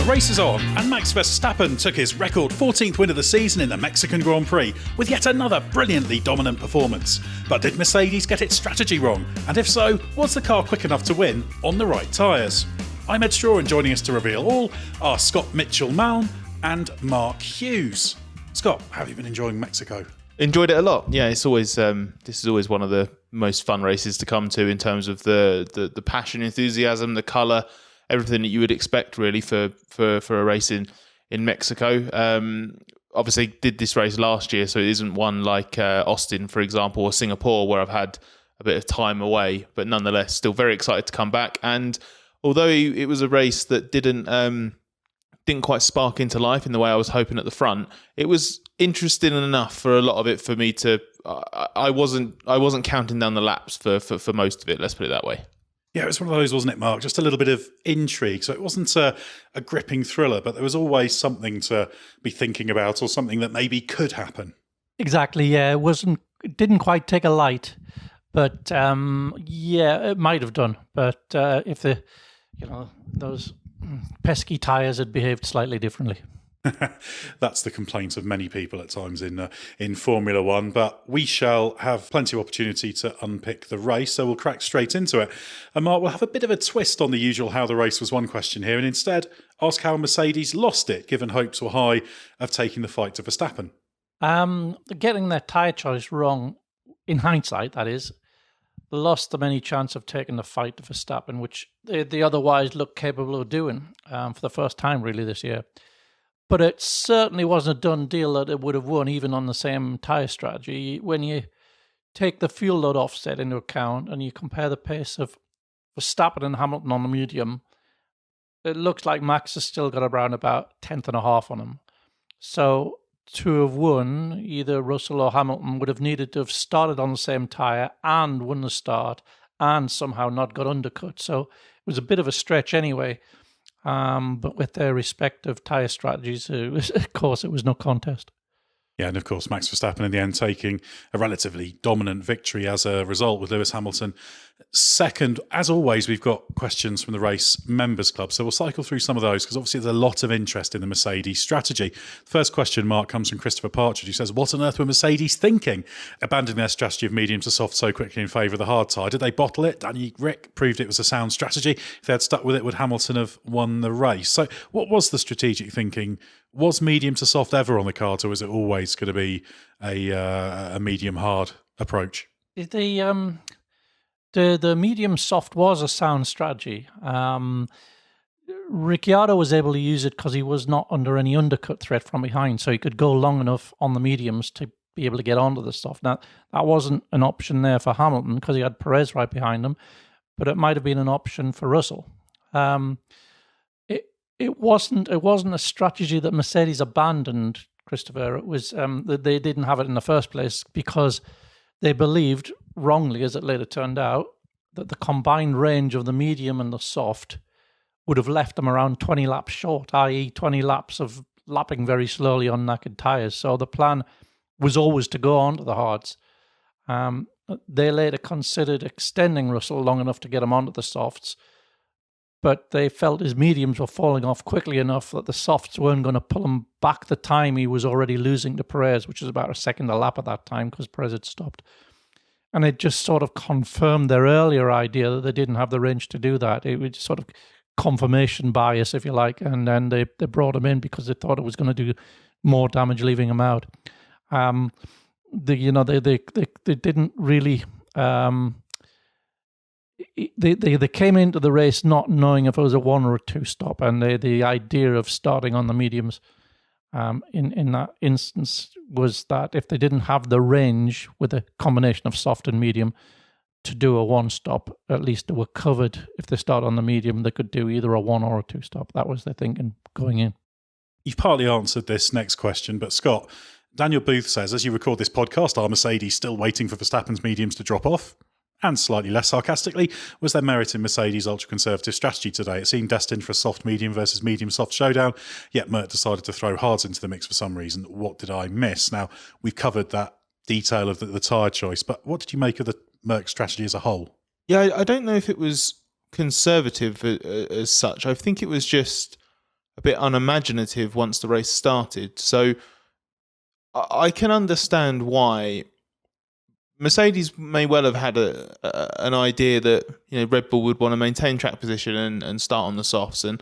race is on, and Max Verstappen took his record 14th win of the season in the Mexican Grand Prix with yet another brilliantly dominant performance. But did Mercedes get its strategy wrong? And if so, was the car quick enough to win on the right tyres? I'm Edd Straw, and joining us to reveal all are Scott Mitchell-Malm and Mark Hughes. Scott, how have you been enjoying Mexico? Enjoyed it a lot. Yeah, it's always this is always one of the most fun races to come to in terms of the passion, enthusiasm, the colour, everything that you would expect really for a race in Mexico. Obviously did this race last year, so it isn't one like Austin, for example, or Singapore, where I've had a bit of time away, but nonetheless still very excited to come back. And although it was a race that didn't quite spark into life in the way I was hoping at the front, it was interesting enough for a lot of it for me to. I wasn't counting down the laps for most of it. Let's put it that way. Yeah, it was one of those, wasn't it, Mark? Just a little bit of intrigue. So it wasn't a gripping thriller, but there was always something to be thinking about, or something that maybe could happen. Exactly. Yeah, it didn't quite take a light, but yeah, it might have done. But if those pesky tyres had behaved slightly differently. That's the complaint of many people at times in Formula One, but we shall have plenty of opportunity to unpick the race, so we'll crack straight into it. And Mark, we'll have a bit of a twist on the usual how the race was won question here, and instead ask how Mercedes lost it, given hopes were high of taking the fight to Verstappen. Getting their tyre choice wrong, in hindsight, that is, lost them any chance of taking the fight to Verstappen, which they otherwise looked capable of doing for the first time really this year. But it certainly wasn't a done deal that it would have won, even on the same tyre strategy. When you take the fuel load offset into account and you compare the pace of Verstappen and Hamilton on the medium, it looks like Max has still got around about 10th on him. So to have won, either Russell or Hamilton would have needed to have started on the same tyre and won the start and somehow not got undercut. So it was a bit of a stretch anyway. But with their respective tyre strategies, of course, it was no contest. Yeah, and of course, Max Verstappen in the end taking a relatively dominant victory as a result, with Lewis Hamilton second. As always, we've got questions from the Race Members Club, so we'll cycle through some of those because obviously there's a lot of interest in the Mercedes strategy. First question, Mark, comes from Christopher Partridge, who says, what on earth were Mercedes thinking, abandoning their strategy of medium to soft so quickly in favour of the hard tyre? Did they bottle it? Danny Rick proved it was a sound strategy. If they had stuck with it, would Hamilton have won the race? So what was the strategic thinking? Was medium to soft ever on the cards, or was it always going to be a medium hard approach? The medium soft was a sound strategy. Ricciardo was able to use it because he was not under any undercut threat from behind, so he could go long enough on the mediums to be able to get onto the soft. Now, that wasn't an option there for Hamilton because he had Perez right behind him, but it might have been an option for Russell. It wasn't a strategy that Mercedes abandoned, Christopher. It was that they didn't have it in the first place because they believed, wrongly as it later turned out, that the combined range of the medium and the soft would have left them around 20 laps short, i.e. 20 laps of lapping very slowly on knackered tyres. So the plan was always to go on to the hards. They later considered extending Russell long enough to get him onto the softs, but they felt his mediums were falling off quickly enough that the softs weren't going to pull him back the time he was already losing to Perez, which was about a second a lap at that time because Perez had stopped. And it just sort of confirmed their earlier idea that they didn't have the range to do that. It was sort of confirmation bias, if you like, and then they brought him in because they thought it was going to do more damage leaving him out. They didn't really... They came into the race not knowing if it was a 1 or a 2 stop, and the idea of starting on the mediums in that instance was that if they didn't have the range with a combination of soft and medium to do a 1 stop, at least they were covered. If they start on the medium, they could do either a 1 or a 2 stop. That was their thinking going in. You've partly answered this next question, but Scott, Daniel Booth says, as you record this podcast, are Mercedes still waiting for Verstappen's mediums to drop off? And slightly less sarcastically, was there merit in Mercedes' ultra-conservative strategy today? It seemed destined for a soft-medium versus medium-soft showdown, yet Merc decided to throw hards into the mix for some reason. What did I miss? Now, we've covered that detail of the tyre choice, but what did you make of the Merc strategy as a whole? Yeah, I don't know if it was conservative as such. I think it was just a bit unimaginative once the race started. So I can understand why Mercedes may well have had an idea that Red Bull would want to maintain track position and start on the softs. And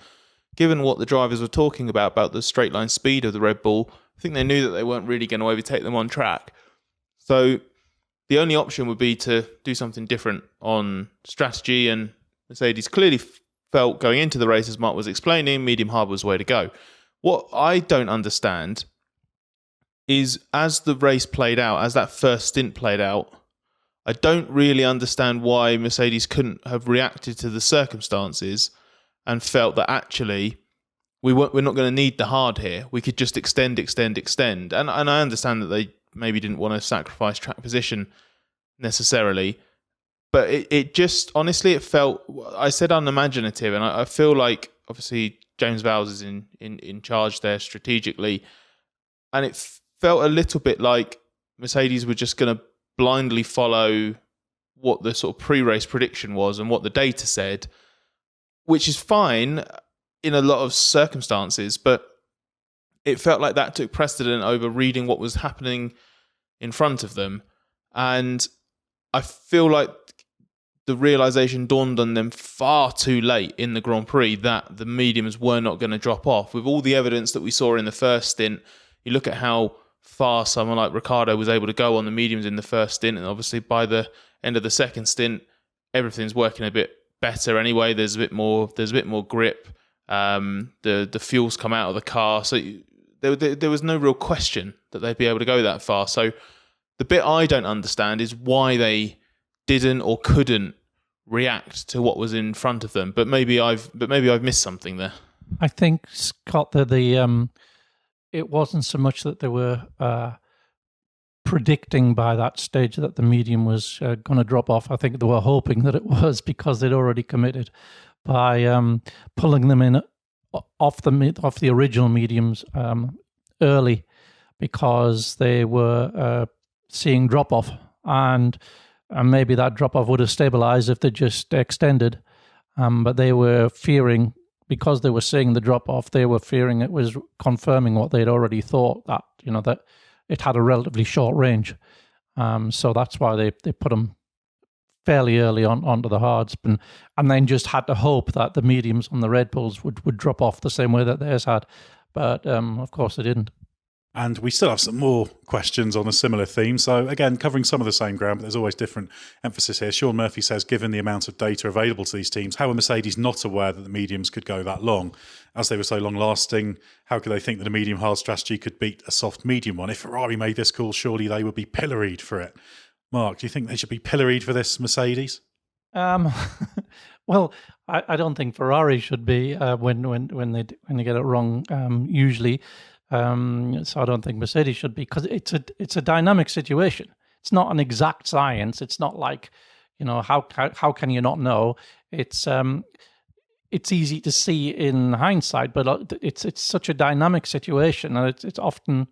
given what the drivers were talking about the straight line speed of the Red Bull, I think they knew that they weren't really going to overtake them on track. So the only option would be to do something different on strategy, and Mercedes clearly felt going into the race, as Mark was explaining, medium hard was the way to go. What I don't understand is, as the race played out, as that first stint played out, I don't really understand why Mercedes couldn't have reacted to the circumstances and felt that actually we're not going to need the hard here. We could just extend. And I understand that they maybe didn't want to sacrifice track position necessarily, but it just, honestly, it felt, I said unimaginative, and I feel like obviously James Vowles is in charge there strategically, and it felt a little bit like Mercedes were just going to blindly follow what the sort of pre-race prediction was and what the data said, which is fine in a lot of circumstances, but it felt like that took precedent over reading what was happening in front of them. And I feel like the realization dawned on them far too late in the Grand Prix that the mediums were not going to drop off. With all the evidence that we saw in the first stint, you look at how far someone like Ricciardo was able to go on the mediums in the first stint, and obviously by the end of the second stint, everything's working a bit better anyway. There's a bit more grip. The fuel's come out of the car, so there was no real question that they'd be able to go that far. So the bit I don't understand is why they didn't or couldn't react to what was in front of them. But maybe I've missed something there. I think, Scott, that it wasn't so much that they were predicting by that stage that the medium was going to drop off. I think they were hoping that it was, because they'd already committed by pulling them in off the original mediums early, because they were seeing drop off, and maybe that drop off would have stabilized if they just extended. But they were fearing, because they were seeing the drop off, they were fearing it was confirming what they'd already thought, that that it had a relatively short range. So that's why they put them fairly early onto the hards, and then just had to hope that the mediums on the Red Bulls would drop off the same way that theirs had. But of course they didn't. And we still have some more questions on a similar theme. So again, covering some of the same ground, but there's always different emphasis here. Sean Murphy says, given the amount of data available to these teams, how are Mercedes not aware that the mediums could go that long? As they were so long lasting, how could they think that a medium hard strategy could beat a soft medium one? If Ferrari made this call, surely they would be pilloried for it. Mark, do you think they should be pilloried for this, Mercedes? Well, I don't think Ferrari should be when they get it wrong usually. So I don't think Mercedes should be, because it's a dynamic situation. It's not an exact science. It's not like, how can you not know? It's easy to see in hindsight, but it's such a dynamic situation, and it's often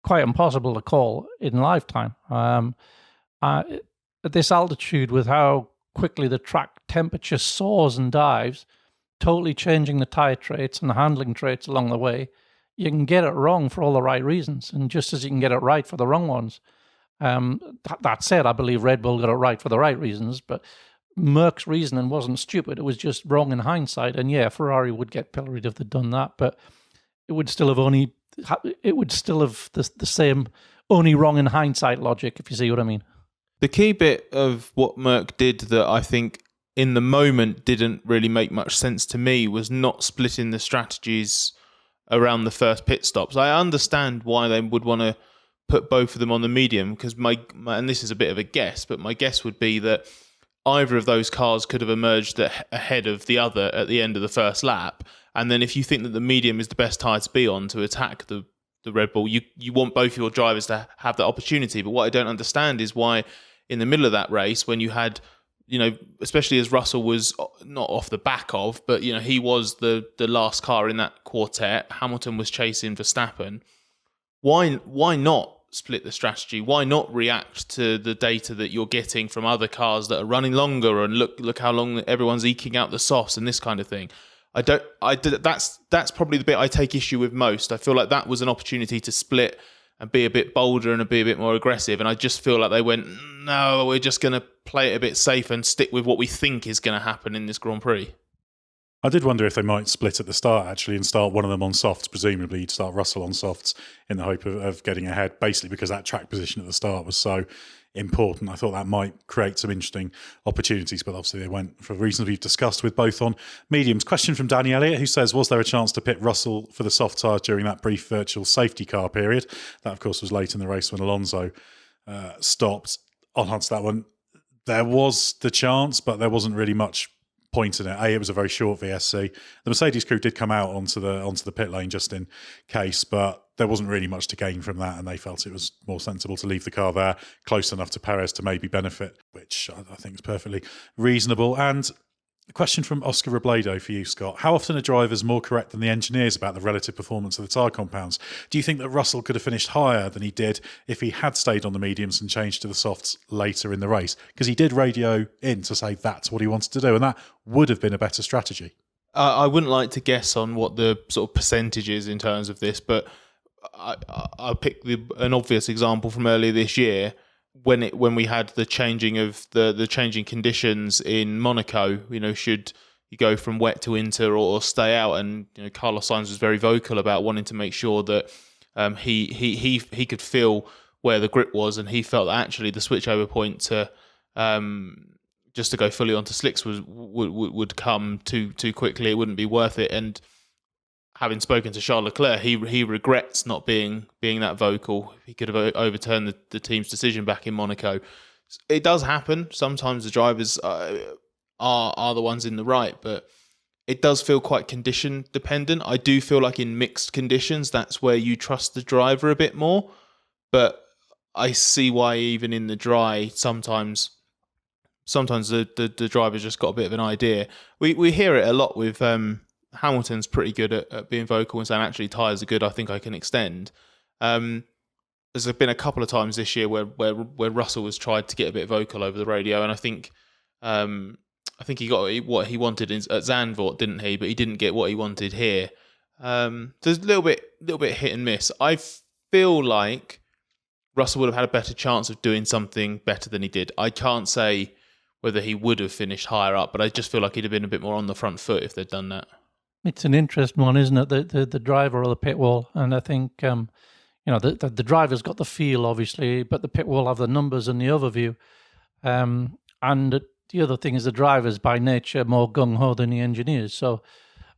quite impossible to call in lifetime. At this altitude, with how quickly the track temperature soars and dives, totally changing the tyre traits and the handling traits along the way, you can get it wrong for all the right reasons, and just as you can get it right for the wrong ones. That said, I believe Red Bull got it right for the right reasons, but Merck's reasoning wasn't stupid. It was just wrong in hindsight. And yeah, Ferrari would get pilloried if they'd done that, but it would still have the same only wrong in hindsight logic, if you see what I mean. The key bit of what Merck did that I think in the moment didn't really make much sense to me was not splitting the strategies around the first pit stops. I understand why they would want to put both of them on the medium, because my and this is a bit of a guess, but my guess would be that either of those cars could have emerged ahead of the other at the end of the first lap. And then if you think that the medium is the best tyre to be on to attack the Red Bull, you want both your drivers to have that opportunity. But what I don't understand is why in the middle of that race, when you had, especially as Russell was not off the back of, but, he was the last car in that quartet, Hamilton was chasing Verstappen, why not split the strategy? Why not react to the data that you're getting from other cars that are running longer, and look how long everyone's eking out the softs and this kind of thing? That's probably the bit I take issue with most. I feel like that was an opportunity to split and be a bit bolder and be a bit more aggressive. And I just feel like they went, no, we're just going to play it a bit safe and stick with what we think is going to happen in this Grand Prix. I did wonder if they might split at the start, actually, and start one of them on softs. Presumably, you'd start Russell on softs in the hope of getting ahead, basically because that track position at the start was so important. I thought that might create some interesting opportunities, but obviously they went for reasons we've discussed with both on mediums. Question from Danny Elliott, who says, was there a chance to pit Russell for the soft tyres during that brief virtual safety car period? That, of course, was late in the race when Alonso stopped. I'll answer that one. There was the chance, but there wasn't really much point in it. It was a very short VSC. The Mercedes crew did come out onto the pit lane just in case, but there wasn't really much to gain from that, and they felt it was more sensible to leave the car there, close enough to Perez to maybe benefit, which I think is perfectly reasonable. And a question from Oscar Robledo for you, Scott. How often are drivers more correct than the engineers about the relative performance of the tyre compounds? Do you think that Russell could have finished higher than he did if he had stayed on the mediums and changed to the softs later in the race? Because he did radio in to say that's what he wanted to do, and that would have been a better strategy. I wouldn't like to guess on what the sort of percentage is in terms of this, but I'll pick an obvious example from earlier this year. When we had the changing of the changing conditions in Monaco, should you go from wet to winter or stay out? And Carlos Sainz was very vocal about wanting to make sure that he could feel where the grip was, and he felt that actually the switchover point to just to go fully onto slicks would come too quickly. It wouldn't be worth it. And having spoken to Charles Leclerc, he regrets not being that vocal. He could have overturned the team's decision back in Monaco. It does happen. Sometimes the drivers are the ones in the right, but it does feel quite condition dependent. I do feel like in mixed conditions, that's where you trust the driver a bit more. But I see why even in the dry, sometimes the driver's just got a bit of an idea. We hear it a lot with Hamilton's pretty good at being vocal and saying, actually, tyres are good, I think I can extend. There's been a couple of times this year where Russell has tried to get a bit vocal over the radio, and I think he got what he wanted at Zandvoort, didn't he? But he didn't get what he wanted here. There's a little bit hit and miss. I feel like Russell would have had a better chance of doing something better than he did. I can't say whether he would have finished higher up, but I just feel like he'd have been a bit more on the front foot if they'd done that. It's an interesting one, isn't it? The driver or the pit wall, and I think the driver's got the feel, obviously, but the pit wall have the numbers and the overview. And the other thing is the driver's by nature more gung ho than the engineers. So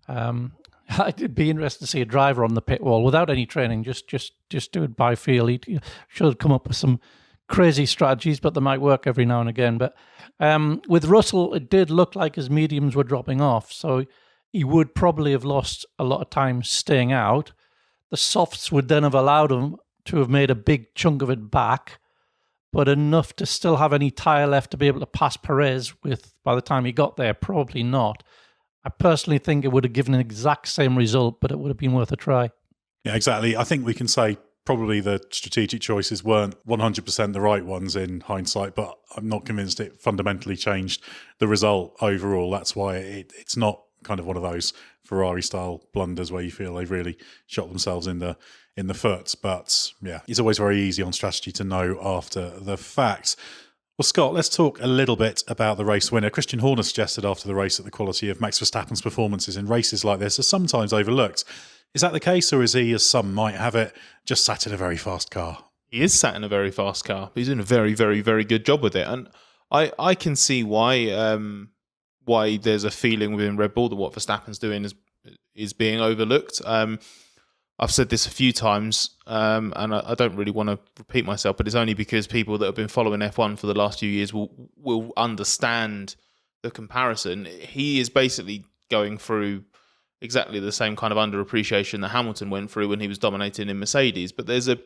it'd be interesting to see a driver on the pit wall without any training, just do it by feel. He should have come up with some crazy strategies, but they might work every now and again. But with Russell, it did look like his mediums were dropping off, so he would probably have lost a lot of time staying out. The softs would then have allowed him to have made a big chunk of it back, but enough to still have any tyre left to be able to pass Perez with by the time he got there. Probably not. I personally think it would have given an exact same result, but it would have been worth a try. Yeah, exactly. I think we can say probably the strategic choices weren't 100% the right ones in hindsight, but I'm not convinced it fundamentally changed the result overall. That's why it's not kind of one of those Ferrari-style blunders where you feel they've really shot themselves in the foot. But yeah, it's always very easy on strategy to know after the fact. Well, Scott, let's talk a little bit about the race winner. Christian Horner suggested after the race that the quality of Max Verstappen's performances in races like this are sometimes overlooked. Is that the case, or is he, as some might have it, just sat in a very fast car? He is sat in a very fast car. He's doing a very, very, very good job with it. And I can see why there's a feeling within Red Bull that what Verstappen's doing is being overlooked. I've said this a few times, and I don't really want to repeat myself, but it's only because people that have been following F1 for the last few years will understand the comparison. He is basically going through exactly the same kind of underappreciation that Hamilton went through when he was dominating in Mercedes, but there's a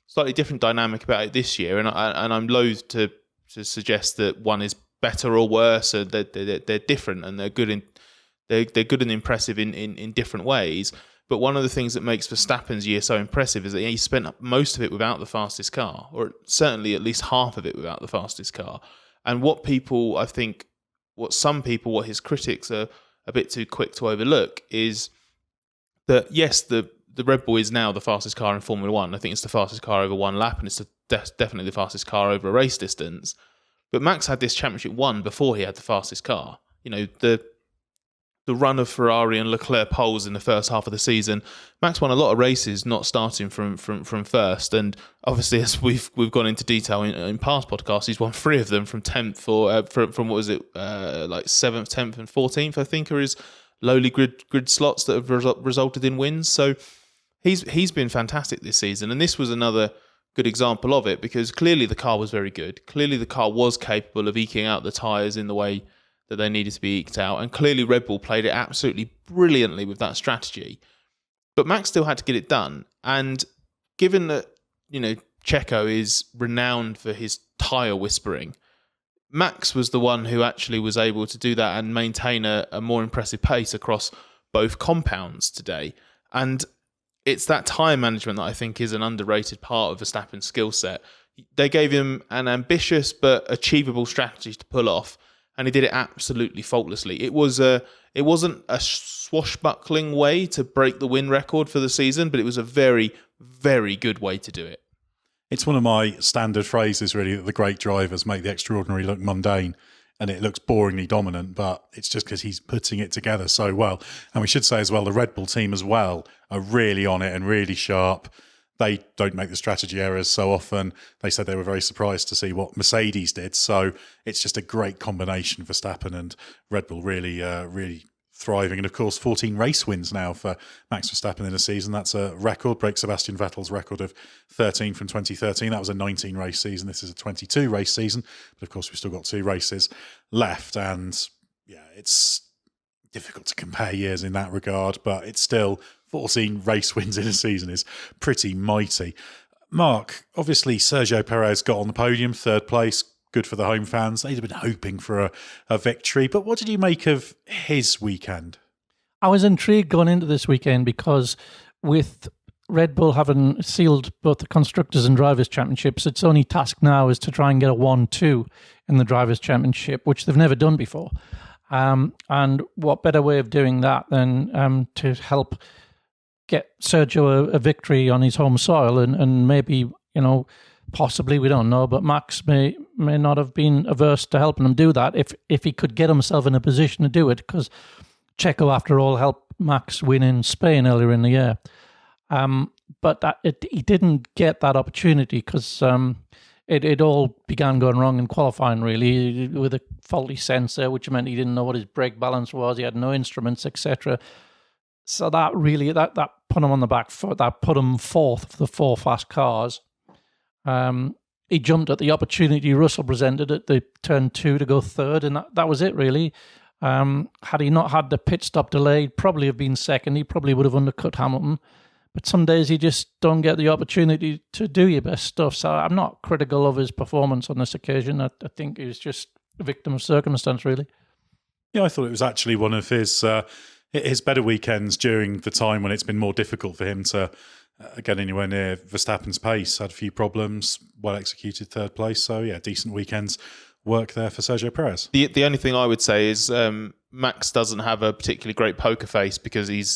slightly different dynamic about it this year, and I'm loath to suggest that one is better or worse. They're different, and they're good and impressive in different ways. But one of the things that makes Verstappen's year so impressive is that he spent most of it without the fastest car, or certainly at least half of it without the fastest car. And what his critics are a bit too quick to overlook is that, yes, the Red Bull is now the fastest car in Formula One. I think it's the fastest car over one lap, and it's definitely the fastest car over a race distance. But Max had this championship won before he had the fastest car. You know, the run of Ferrari and Leclerc poles in the first half of the season, Max won a lot of races not starting from first, and obviously, as we've gone into detail in past podcasts, he's won 3 of them from 10th or from what was it, like 7th, 10th, and 14th, I think, are his lowly grid slots that have resulted in wins. So he's been fantastic this season, and this was another good example of it, because clearly the car was very good. Clearly the car was capable of eking out the tyres in the way that they needed to be eked out, and clearly Red Bull played it absolutely brilliantly with that strategy. But Max still had to get it done, and given that, you know, Checo is renowned for his tyre whispering, Max was the one who actually was able to do that and maintain a more impressive pace across both compounds today. And it's that tyre management that I think is an underrated part of Verstappen's skill set. They gave him an ambitious but achievable strategy to pull off, and he did it absolutely faultlessly. It wasn't a swashbuckling way to break the win record for the season, but it was a very, very good way to do it. It's one of my standard phrases, really, that the great drivers make the extraordinary look mundane, and it looks boringly dominant, but it's just because he's putting it together so well. And we should say as well, the Red Bull team as well are really on it and really sharp. They don't make the strategy errors so often. They said they were very surprised to see what Mercedes did. So it's just a great combination, Verstappen and Red Bull really thriving. And of course, 14 race wins now for Max Verstappen in a season. That's a record, breaks Sebastian Vettel's record of 13 from 2013. That was a 19 race season. This is a 22 race season. But of course, we've still got 2 races left. And yeah, it's difficult to compare years in that regard, but it's still 14 race wins in a season is pretty mighty. Mark, obviously Sergio Perez got on the podium, 3rd place, good for the home fans. They'd have been hoping for a victory, but what did you make of his weekend? I was intrigued going into this weekend because with Red Bull having sealed both the Constructors and Drivers' Championships, its only task now is to try and get a 1-2 in the Drivers' Championship, which they've never done before. And what better way of doing that than to help get Sergio a victory on his home soil, and maybe, you know, possibly, we don't know, but Max may not have been averse to helping him do that if he could get himself in a position to do it, because Checo, after all, helped Max win in Spain earlier in the year. But he didn't get that opportunity because it all began going wrong in qualifying, really, with a faulty sensor, which meant he didn't know what his brake balance was. He had no instruments, etc. So that really that put him on the back foot. That put him 4th of the 4 fast cars. He jumped at the opportunity Russell presented at the turn 2 to go 3rd, and that was it, really. Had he not had the pit stop delay, he'd probably have been 2nd. He probably would have undercut Hamilton. But some days you just don't get the opportunity to do your best stuff. So I'm not critical of his performance on this occasion. I think he was just a victim of circumstance, really. Yeah, I thought it was actually one of his better weekends during the time when it's been more difficult for him to get anywhere near Verstappen's pace. Had a few problems, well executed 3rd place. So yeah, decent weekends work there for Sergio Perez. The only thing I would say is Max doesn't have a particularly great poker face because he's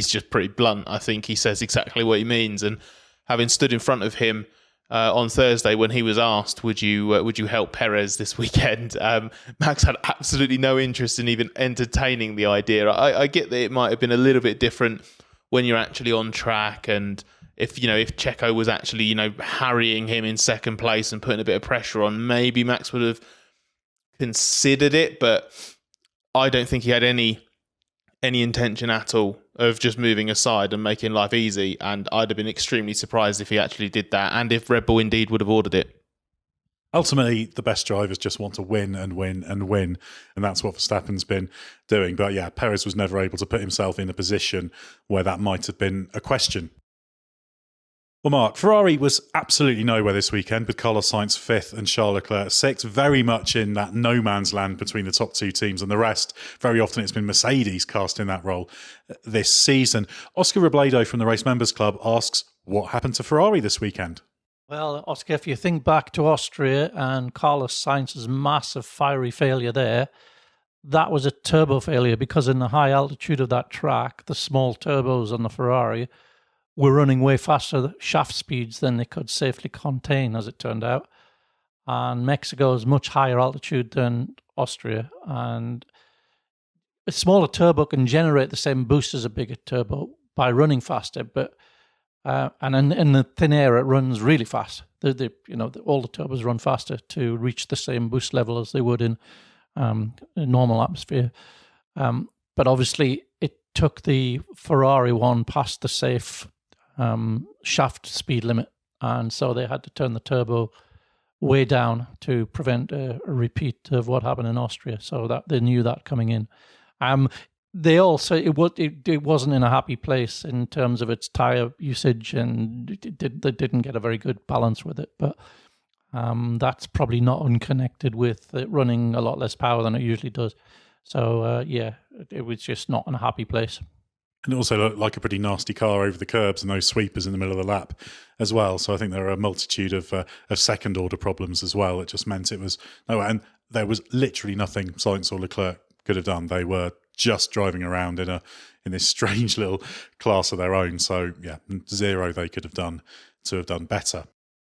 just pretty blunt. I think he says exactly what he means. And having stood in front of him on Thursday when he was asked, would you help Perez this weekend? Max had absolutely no interest in even entertaining the idea. I get that it might have been a little bit different when you're actually on track, and if Checo was actually harrying him in 2nd place and putting a bit of pressure on, maybe Max would have considered it. But I don't think he had any intention at all of just moving aside and making life easy, and I'd have been extremely surprised if he actually did that, and if Red Bull indeed would have ordered it. Ultimately, the best drivers just want to win and win and win, and that's what Verstappen's been doing. But yeah, Perez was never able to put himself in a position where that might have been a question. Well, Mark, Ferrari was absolutely nowhere this weekend, with Carlos Sainz 5th and Charles Leclerc 6th, very much in that no man's land between the top 2 teams and the rest. Very often it's been Mercedes cast in that role this season. Oscar Robledo from the Race Members Club asks, what happened to Ferrari this weekend? Well, Oscar, if you think back to Austria and Carlos Sainz's massive fiery failure there, that was a turbo failure because in the high altitude of that track, the small turbos on the Ferrari were running way faster shaft speeds than they could safely contain, as it turned out. And Mexico is much higher altitude than Austria, and a smaller turbo can generate the same boost as a bigger turbo by running faster, but and in the thin air it runs really fast. All the turbos run faster to reach the same boost level as they would in a normal atmosphere. But obviously it took the Ferrari one past the safe shaft speed limit, and so they had to turn the turbo way down to prevent a repeat of what happened in Austria. So that they knew that coming in. They also it wasn't in a happy place in terms of its tire usage, and they didn't get a very good balance with it. But that's probably not unconnected with it running a lot less power than it usually does. So it was just not in a happy place. And it also looked like a pretty nasty car over the curbs and those sweepers in the middle of the lap as well. So I think there are a multitude of second order problems as well. It just meant it was and there was literally nothing Sainz or Leclerc could have done. They were just driving around in this strange little class of their own. So yeah, zero they could have done to have done better.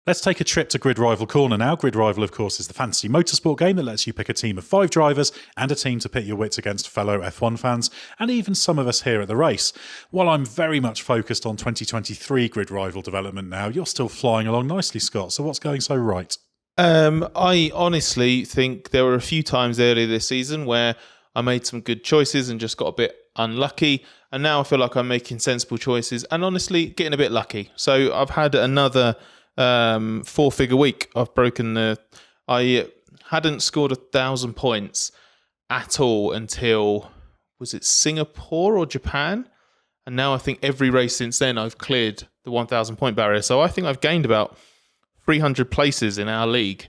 Let's take a trip to Grid Rival Corner now. Grid Rival, of course, is the fantasy motorsport game that lets you pick a team of 5 drivers and a team to pit your wits against fellow F1 fans, and even some of us here at the race. While I'm very much focused on 2023 Grid Rival development now, you're still flying along nicely, Scott. So what's going so right? I honestly think there were a few times earlier this season where I made some good choices and just got a bit unlucky. And now I feel like I'm making sensible choices and honestly getting a bit lucky. So I've had another 4-figure week. I hadn't scored 1,000 points at all until, was it Singapore or Japan? And now I think every race since then I've cleared the 1,000 point barrier. So I think I've gained about 300 places in our league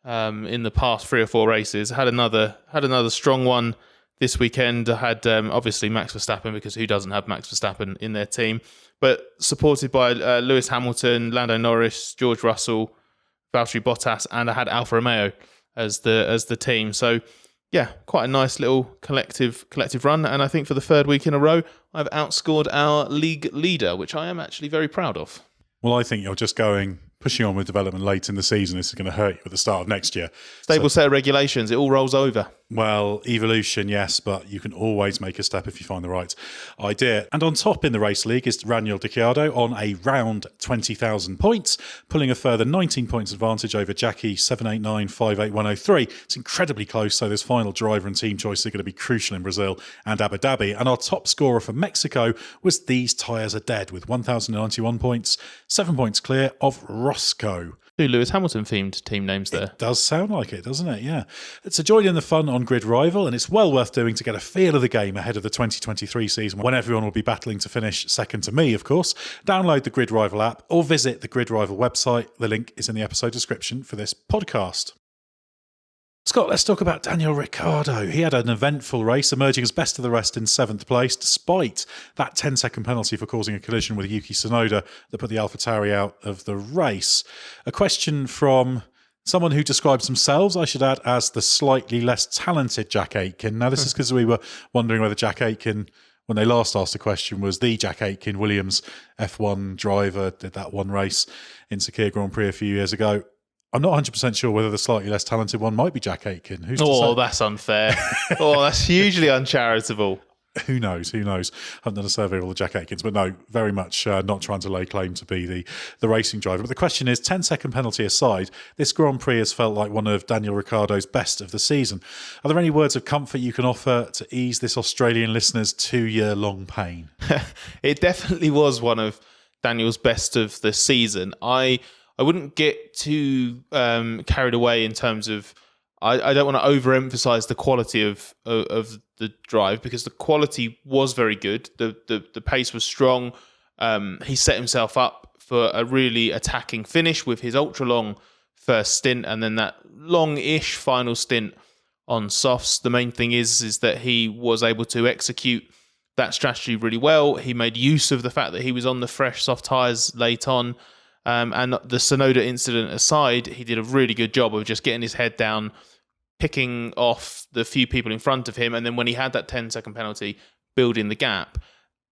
in the past 3 or 4 races. Had another strong one this weekend. I had obviously Max Verstappen, because who doesn't have Max Verstappen in their team? But supported by Lewis Hamilton, Lando Norris, George Russell, Valtteri Bottas, and I had Alfa Romeo as the team. So yeah, quite a nice little collective run. And I think for the 3rd week in a row, I've outscored our league leader, which I am actually very proud of. Well, I think you're just pushing on with development late in the season. This is going to hurt you at the start of next year. Stable set of regulations, it all rolls over. Well, evolution, yes, but you can always make a step if you find the right idea. And on top in the race league is Daniel Ricciardo on a round 20,000 points, pulling a further 19 points advantage over Jackie 789-58103. It's incredibly close, so this final driver and team choice are going to be crucial in Brazil and Abu Dhabi. And our top scorer for Mexico was These Tyres Are Dead with 1,091 points, 7 points clear of Roscoe. 2 Lewis Hamilton themed team names there. It does sound like it, doesn't it? Yeah. It's a join in the fun on Grid Rival, and it's well worth doing to get a feel of the game ahead of the 2023 season, when everyone will be battling to finish second to me, of course. Download the Grid Rival app or visit the Grid Rival website. The link is in the episode description for this podcast. Scott, let's talk about Daniel Ricciardo. He had an eventful race, emerging as best of the rest in 7th place, despite that 10-second penalty for causing a collision with Yuki Tsunoda that put the AlphaTauri out of the race. A question from someone who describes themselves, I should add, as the slightly less talented Jack Aitken. Now, this is because we were wondering whether Jack Aitken, when they last asked the question, was the Jack Aitken, Williams F1 driver, did that one race in Sakhir Grand Prix a few years ago. I'm not 100% sure whether the slightly less talented one might be Jack Aitken. Who's to say? That's unfair. That's hugely uncharitable. Who knows? I haven't done a survey of all the Jack Aitkens, but no, very much not trying to lay claim to be the racing driver. But the question is, 10-second penalty aside, this Grand Prix has felt like one of Daniel Ricciardo's best of the season. Are there any words of comfort you can offer to ease this Australian listener's 2-year-long pain? It definitely was one of Daniel's best of the season. I wouldn't get too carried away in terms of, I don't want to overemphasize the quality of the drive, because the quality was very good. The pace was strong. He set himself up for a really attacking finish with his ultra long first stint and then that long-ish final stint on softs. The main thing is that he was able to execute that strategy really well. He made use of the fact that he was on the fresh soft tyres late on. And the Tsunoda incident aside, he did a really good job of just getting his head down, picking off the few people in front of him, and then when he had that 10-second penalty, building the gap.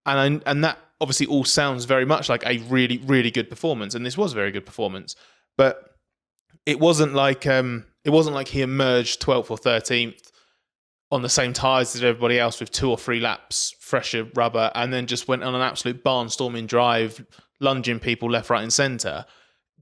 And that obviously all sounds very much like a really, really good performance, and this was a very good performance. But it wasn't like he emerged 12th or 13th on the same tyres as everybody else with 2 or 3 laps fresher rubber, and then just went on an absolute barnstorming drive, lunging people left, right, and centre.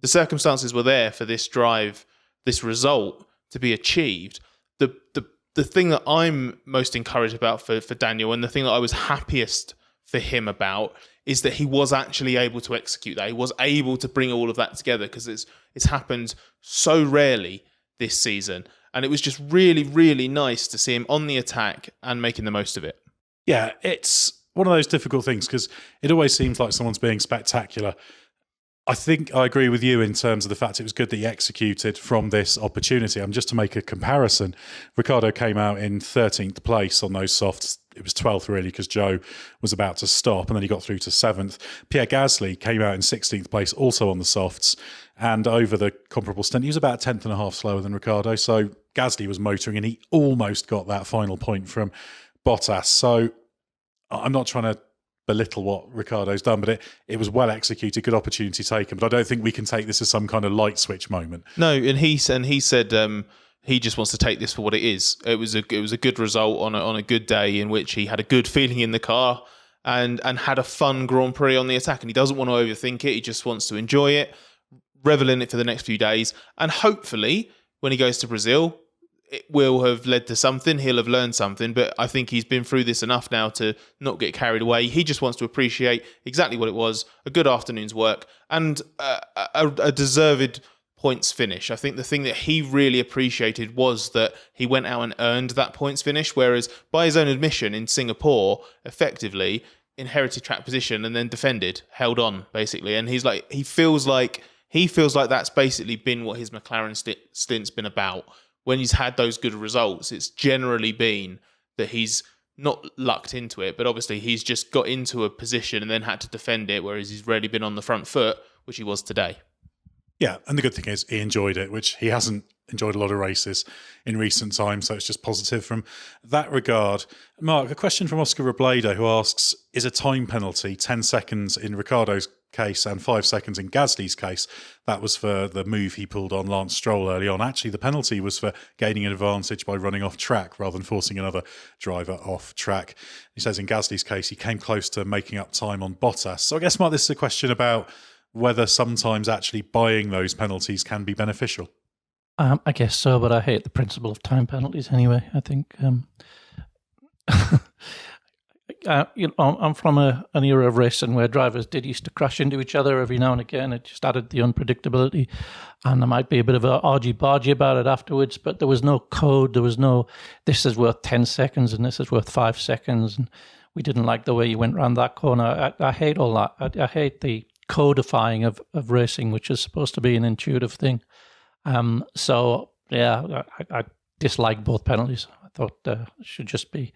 The circumstances were there for this drive, this result to be achieved. The thing that I'm most encouraged about for Daniel, and the thing that I was happiest for him about, is that he was actually able to execute that. He was able to bring all of that together, because it's happened so rarely this season. And it was just really, really nice to see him on the attack and making the most of it. Yeah, it's one of those difficult things, because it always seems like someone's being spectacular. I think I agree with you in terms of the fact it was good that he executed from this opportunity. Just to make a comparison, Ricciardo came out in 13th place on those softs. It was 12th really, because Joe was about to stop, and then he got through to 7th. Pierre Gasly came out in 16th place, also on the softs, and over the comparable stint, he was about a tenth and a half slower than Ricciardo. So Gasly was motoring, and he almost got that final point from Bottas. So I'm not trying to belittle what Ricciardo's done, but it was well executed, good opportunity taken. But I don't think we can take this as some kind of light switch moment. No, and he said he just wants to take this for what it is. It was a good result on a good day in which he had a good feeling in the car and had a fun Grand Prix on the attack. And he doesn't want to overthink it. He just wants to enjoy it, revel in it for the next few days, and hopefully when he goes to Brazil, it will have led to something. He'll have learned something, but I think he's been through this enough now to not get carried away. He just wants to appreciate exactly what it was, a good afternoon's work, and a deserved points finish. I think the thing that he really appreciated was that he went out and earned that points finish, whereas by his own admission in Singapore, effectively inherited track position and then defended, held on, basically. And he feels like that's basically been what his McLaren stint's been about. When he's had those good results, it's generally been that he's not lucked into it, but obviously he's just got into a position and then had to defend it, whereas he's really been on the front foot, which he was today. Yeah, and the good thing is he enjoyed it, which he hasn't enjoyed a lot of races in recent times, so it's just positive from that regard. Mark, a question from Oscar Robledo, who asks, is a time penalty 10 seconds in Ricciardo's case and 5 seconds in Gasly's case? That was for the move he pulled on Lance Stroll early on. Actually, the penalty was for gaining an advantage by running off track rather than forcing another driver off track. He says in Gasly's case, he came close to making up time on Bottas. So I guess, Mark, this is a question about whether sometimes actually buying those penalties can be beneficial. I guess so, but I hate the principle of time penalties anyway. I think I'm from an era of racing where drivers used to crash into each other every now and again. It just added the unpredictability, and there might be a bit of a argy-bargy about it afterwards, but there was no code. There was no, this is worth 10 seconds and this is worth 5 seconds, and we didn't like the way you went around that corner. I hate all that. I hate the codifying of racing, which is supposed to be an intuitive thing. So, yeah, I dislike both penalties. I thought it should just be...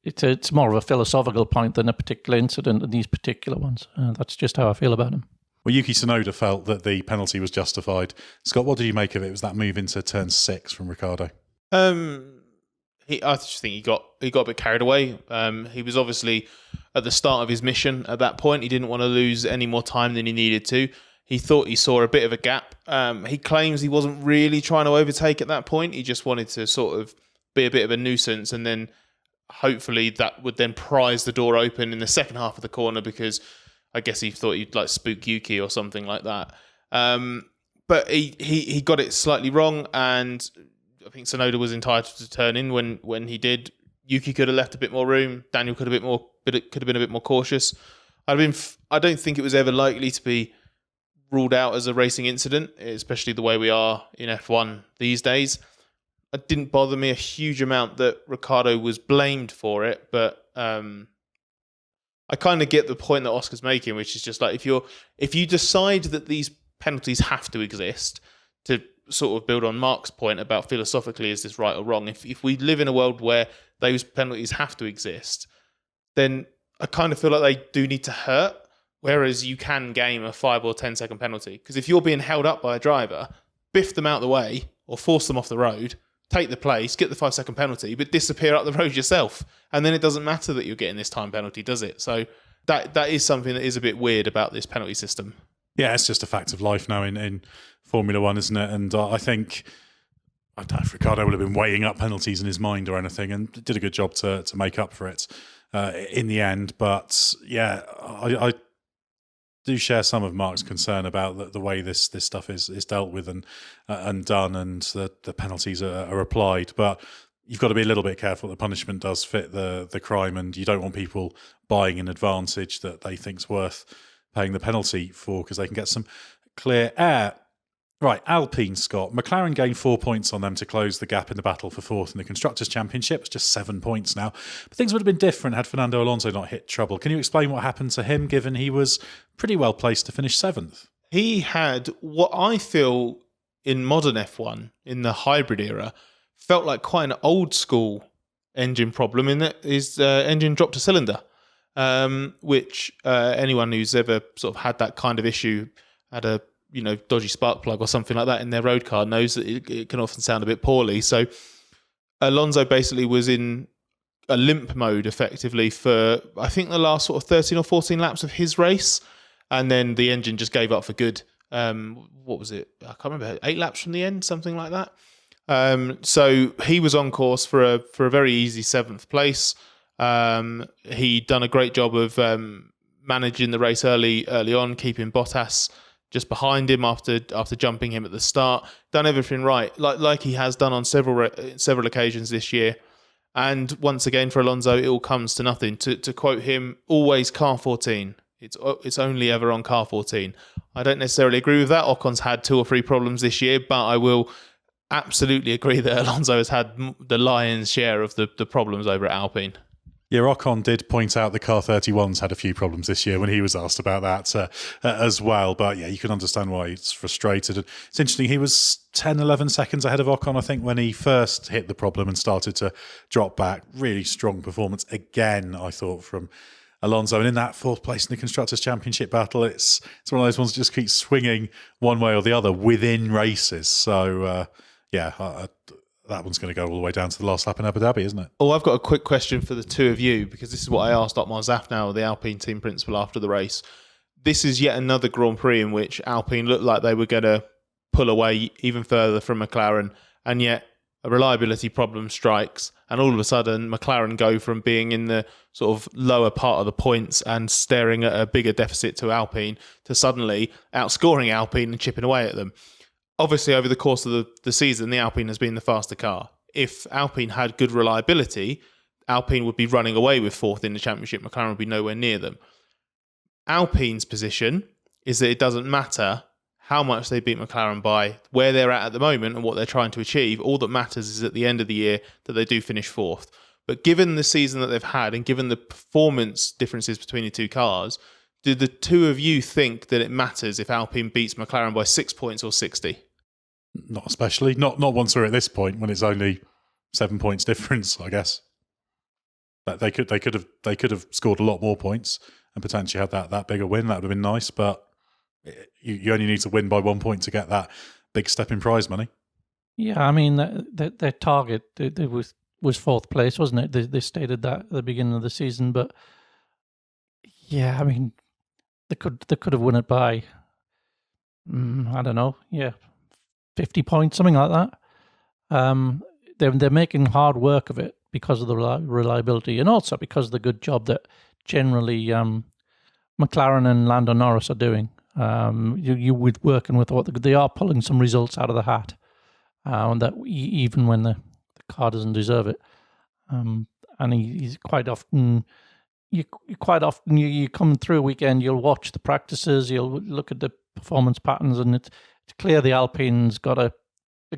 It's more of a philosophical point than a particular incident in these particular ones. That's just how I feel about him. Well, Yuki Tsunoda felt that the penalty was justified. Scott, what did you make of it? Was that move into turn 6 from Ricciardo? I just think he got a bit carried away. He was obviously at the start of his mission at that point. He didn't want to lose any more time than he needed to. He thought he saw a bit of a gap. He claims he wasn't really trying to overtake at that point. He just wanted to sort of be a bit of a nuisance, and then hopefully that would then prise the door open in the second half of the corner, because I guess he thought he'd like spook Yuki or something like that. But he got it slightly wrong, and I think Tsunoda was entitled to turn in when he did. Yuki could have left a bit more room. Daniel could have been a bit more cautious. I don't think it was ever likely to be ruled out as a racing incident, especially the way we are in F1 these days. It didn't bother me a huge amount that Ricciardo was blamed for it, but I kind of get the point that Oscar's making, which is just like if you decide that these penalties have to exist, to sort of build on Mark's point about philosophically, is this right or wrong? If we live in a world where those penalties have to exist, then I kind of feel like they do need to hurt, whereas you can game a 5 or 10 second penalty. Because if you're being held up by a driver, biff them out the way or force them off the road, take the place, get the 5-second penalty, but disappear up the road yourself. And then it doesn't matter that you're getting this time penalty, does it? So that is something that is a bit weird about this penalty system. Yeah, it's just a fact of life now in Formula One, isn't it? And I think, I don't know if Ricciardo would have been weighing up penalties in his mind or anything, and did a good job to make up for it in the end. But yeah, I do share some of Mark's concern about the way this stuff is dealt with and done, and the penalties are applied. But you've got to be a little bit careful. The punishment does fit the crime, and you don't want people buying an advantage that they think's worth paying the penalty for, because they can get some clear air. Right, Alpine, Scott. McLaren gained 4 points on them to close the gap in the battle for fourth in the Constructors' Championship. It's just 7 points now. But things would have been different had Fernando Alonso not hit trouble. Can you explain what happened to him, given he was pretty well placed to finish 7th? He had what I feel in modern F1, in the hybrid era, felt like quite an old school engine problem, in that his engine dropped a cylinder, which anyone who's ever sort of had that kind of issue, had a dodgy spark plug or something like that in their road car, knows that it can often sound a bit poorly. So Alonso basically was in a limp mode effectively for, I think, the last sort of 13 or 14 laps of his race. And then the engine just gave up for good. What was it? I can't remember. 8 laps from the end, something like that. So he was on course for a very easy 7th place. He'd done a great job of managing the race early on, keeping Bottas just behind him after jumping him at the start. Done everything right, like he has done on several occasions this year. And once again for Alonso, it all comes to nothing. To quote him, always car 14. It's only ever on car 14. I don't necessarily agree with that. Ocon's had 2 or 3 problems this year, but I will absolutely agree that Alonso has had the lion's share of the problems over at Alpine. Yeah, Ocon did point out the car 31s had a few problems this year when he was asked about that as well. But yeah, you can understand why he's frustrated. And it's interesting, he was 10, 11 seconds ahead of Ocon, I think, when he first hit the problem and started to drop back. Really strong performance again, I thought, from Alonso. And in that 4th place in the Constructors' Championship battle, it's one of those ones that just keeps swinging one way or the other within races. So, that one's going to go all the way down to the last lap in Abu Dhabi, isn't it? Oh, I've got a quick question for the two of you, because this is what I asked Otmar Zafnauer, the Alpine team principal, after the race. This is yet another Grand Prix in which Alpine looked like they were going to pull away even further from McLaren, and yet a reliability problem strikes, and all of a sudden McLaren go from being in the sort of lower part of the points and staring at a bigger deficit to Alpine to suddenly outscoring Alpine and chipping away at them. Obviously, over the course of the season, the Alpine has been the faster car. If Alpine had good reliability, Alpine would be running away with 4th in the championship. McLaren would be nowhere near them. Alpine's position is that it doesn't matter how much they beat McLaren by, where they're at the moment and what they're trying to achieve. All that matters is at the end of the year that they do finish 4th. But given the season that they've had and given the performance differences between the two cars, do the two of you think that it matters if Alpine beats McLaren by 6 points or 60? Not especially. Not once we're at this point when it's only 7 points difference, I guess. But they could have scored a lot more points and potentially had that bigger win. That would have been nice, but you only need to win by 1 point to get that big step in prize money. Yeah, I mean their target was 4th place, wasn't it? They stated that at the beginning of the season, but yeah, I mean they could have won it by I don't know, 50 points, something like that. They're making hard work of it because of the reliability, and also because of the good job that generally McLaren and Lando Norris are doing. You with working with what they are, pulling some results out of the hat, and that even when the car doesn't deserve it. And he's quite often. You come through a weekend, you'll watch the practices, you'll look at the performance patterns, and it's clear the Alpine's got a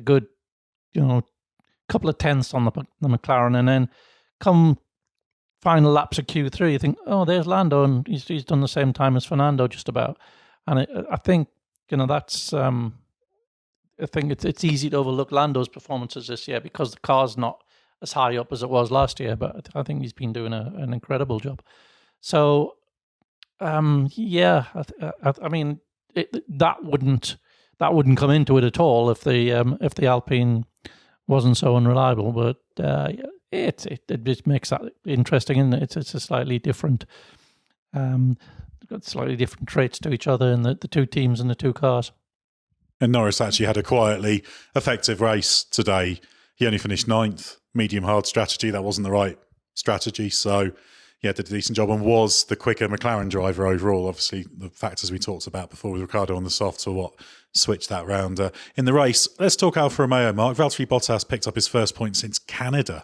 good, couple of tenths on the McLaren, and then come final laps of Q3, you think, oh, there's Lando, and he's done the same time as Fernando just about. And I think that's I think it's easy to overlook Lando's performances this year because the car's not as high up as it was last year, but I think he's been doing an incredible job. So, I mean, that wouldn't come into it at all if the Alpine wasn't so unreliable. But it makes that interesting, isn't it? It's a slightly different, got slightly different traits to each other in the two teams and the two cars. And Norris actually had a quietly effective race today. He only finished 9th, medium-hard strategy. That wasn't the right strategy. So, yeah, did a decent job and was the quicker McLaren driver overall. Obviously, the factors we talked about before with Ricciardo on the softs were what switched that round. In the race, let's talk Alfa Romeo, Mark. Valtteri Bottas picked up his first point since Canada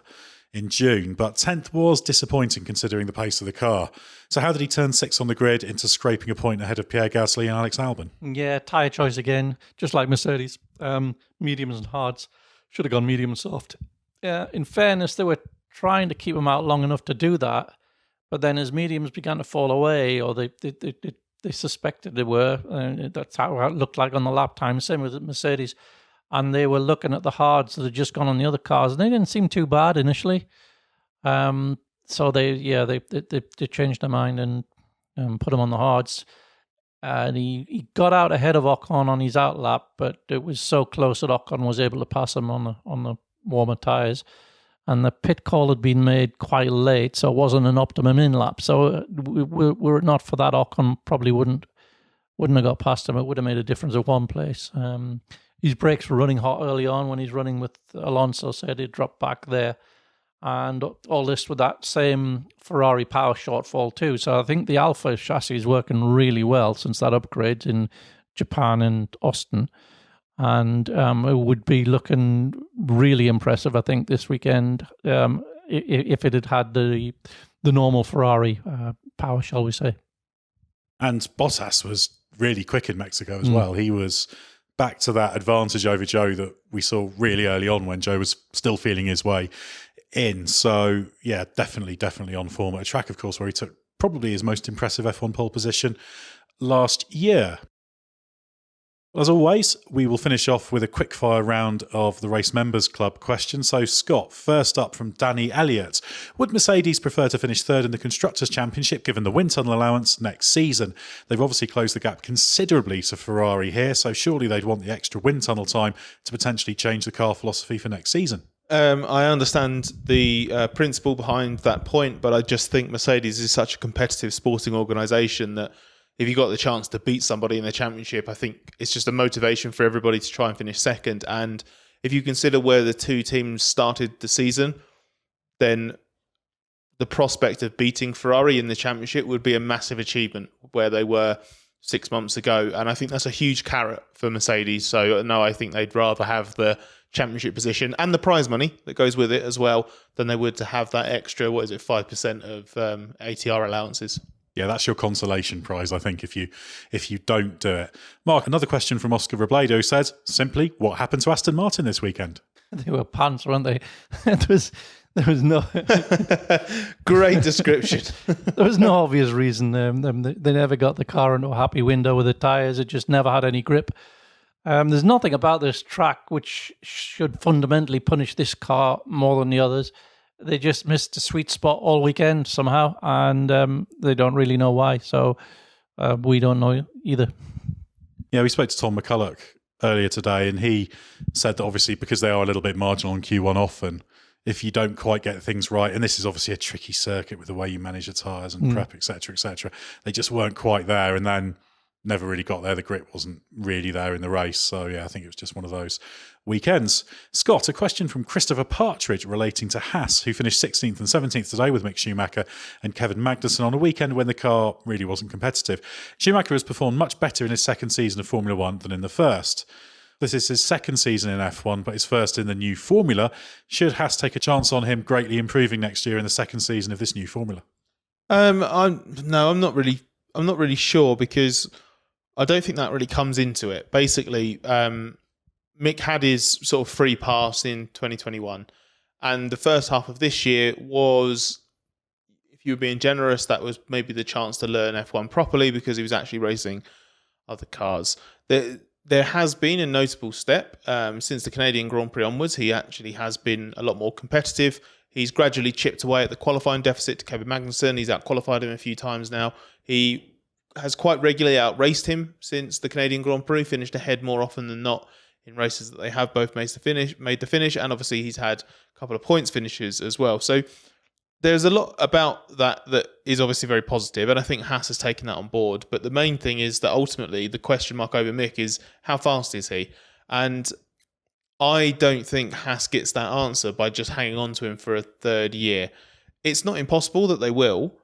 in June, but 10th was disappointing considering the pace of the car. So how did he turn 6th on the grid into scraping a point ahead of Pierre Gasly and Alex Albon? Yeah, tyre choice again, just like Mercedes. Mediums and hards. Should have gone medium and soft. In fairness, they were trying to keep him out long enough to do that, but then as mediums began to fall away, or they suspected they were, that's how it looked like on the lap time, same with Mercedes, and they were looking at the hards that had just gone on the other cars, and they didn't seem too bad initially. So they changed their mind and put him on the hards. And he got out ahead of Ocon on his out lap, but it was so close that Ocon was able to pass him on the warmer tyres. And the pit call had been made quite late, so it wasn't an optimum in lap. So were it not for that, Ocon probably wouldn't have got past him. It would have made a difference at one place. His brakes were running hot early on when he's running with Alonso, so he'd drop back there. And all this with that same Ferrari power shortfall too. So I think the Alpha chassis is working really well since that upgrade in Japan and Austin. And it would be looking really impressive, I think, this weekend if it had had the normal Ferrari power, shall we say. And Bottas was really quick in Mexico as well. He was back to that advantage over Joe that we saw really early on when Joe was still feeling his way in. So, yeah, definitely on form at a track, of course, where he took probably his most impressive F1 pole position last year. As always, we will finish off with a quick-fire round of the Race Members Club questions. So, Scott, first up from Danny Elliott. Would Mercedes prefer to finish third in the Constructors' Championship given the wind tunnel allowance next season? They've obviously closed the gap considerably to Ferrari here, so surely they'd want the extra wind tunnel time to potentially change the car philosophy for next season. I understand the principle behind that point, but I just think Mercedes is such a competitive sporting organisation that if you got the chance to beat somebody in the championship, I think it's just a motivation for everybody to try and finish second. And if you consider where the two teams started the season, then the prospect of beating Ferrari in the championship would be a massive achievement where they were 6 months ago. And I think that's a huge carrot for Mercedes. So no, I think they'd rather have the championship position and the prize money that goes with it as well than they would to have that extra, 5% of ATR allowances. Yeah, that's your consolation prize, I think, if you don't do it. Mark, another question from Oscar Robledo who says, simply, what happened to Aston Martin this weekend? They were pants, weren't they? There was no great description. There was no obvious reason. They never got the car into a happy window with the tyres. It just never had any grip. There's nothing about this track which should fundamentally punish this car more than the others. They just missed a sweet spot all weekend somehow, and they don't really know why. So we don't know either. Yeah, we spoke to Tom McCulloch earlier today, and he said that obviously because they are a little bit marginal on Q1 often, if you don't quite get things right, and this is obviously a tricky circuit with the way you manage the tyres and prep, etc., they just weren't quite there, and then never really got there. The grip wasn't really there in the race. So, yeah, I think it was just one of those weekends. Scott, a question from Christopher Partridge relating to Haas, who finished 16th and 17th today with Mick Schumacher and Kevin Magnussen on a weekend when the car really wasn't competitive. Schumacher has performed much better in his second season of Formula One than in the first. This is his second season in F1, but his first in the new formula. Should Haas take a chance on him greatly improving next year in the second season of this new formula? I'm not really sure, because I don't think that really comes into it. Basically, Mick had his sort of free pass in 2021, and the first half of this year was, if you were being generous, that was maybe the chance to learn F1 properly because he was actually racing other cars. There has been a notable step since the Canadian Grand Prix onwards. He actually has been a lot more competitive. He's gradually chipped away at the qualifying deficit to Kevin Magnussen. He's out-qualified him a few times now. He has quite regularly outraced him since the Canadian Grand Prix, finished ahead more often than not in races that they have both made the finish, and obviously he's had a couple of points finishes as well. So there's a lot about that is obviously very positive, and I think Haas has taken that on board. But the main thing is that ultimately the question mark over Mick is how fast is he? And I don't think Haas gets that answer by just hanging on to him for a third year. It's not impossible that they will,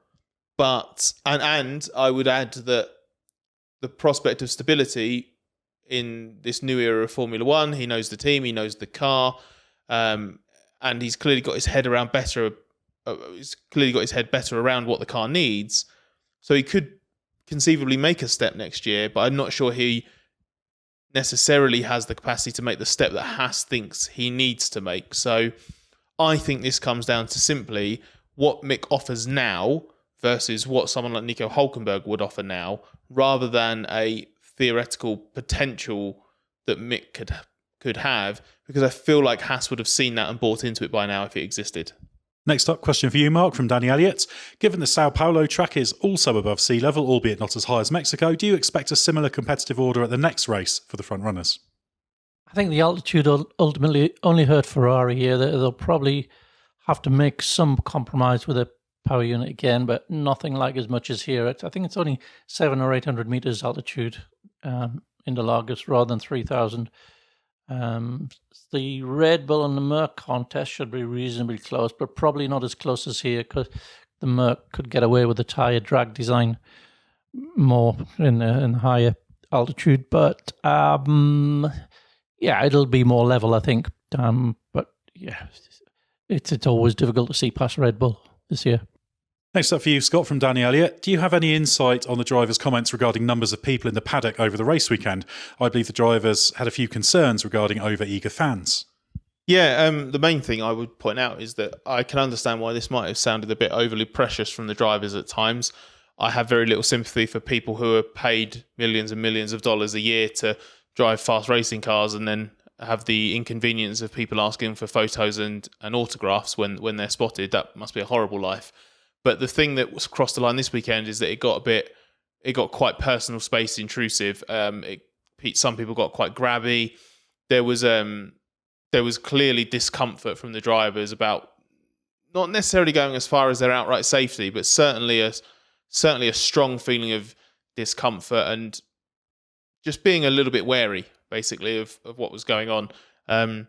but and I would add that the prospect of stability in this new era of Formula One, he knows the team, he knows the car, and he's clearly got his head around better. He's clearly got his head better around what the car needs, so he could conceivably make a step next year. But I'm not sure he necessarily has the capacity to make the step that Haas thinks he needs to make. So I think this comes down to simply what Mick offers now versus what someone like Nico Hülkenberg would offer now, rather than a theoretical potential that Mick could have, because I feel like Haas would have seen that and bought into it by now if it existed. Next up, question for you, Mark, from Danny Elliott. Given the Sao Paulo track is also above sea level, albeit not as high as Mexico, do you expect a similar competitive order at the next race for the front runners? I think the altitude ultimately only hurt Ferrari here. They'll probably have to make some compromise with a power unit again, but nothing like as much as here. I think it's only 700 or 800 meters altitude in the Lagos rather than 3,000. The Red Bull and the Merc contest should be reasonably close, but probably not as close as here, because the Merc could get away with the tyre drag design more in the higher altitude. But yeah, it'll be more level, I think. But yeah, it's always difficult to see past Red Bull this year. Next up for you, Scott, from Danny Elliott. Do you have any insight on the drivers' comments regarding numbers of people in the paddock over the race weekend? I believe the drivers had a few concerns regarding over-eager fans. Yeah, the main thing I would point out is that I can understand why this might have sounded a bit overly precious from the drivers at times. I have very little sympathy for people who are paid millions and millions of dollars a year to drive fast racing cars and then have the inconvenience of people asking for photos and autographs when they're spotted. That must be a horrible life. But the thing that was crossed the line this weekend is that it got quite personal space intrusive. Some people got quite grabby. There was clearly discomfort from the drivers about not necessarily going as far as their outright safety, but certainly a strong feeling of discomfort and just being a little bit wary, basically, of what was going on. So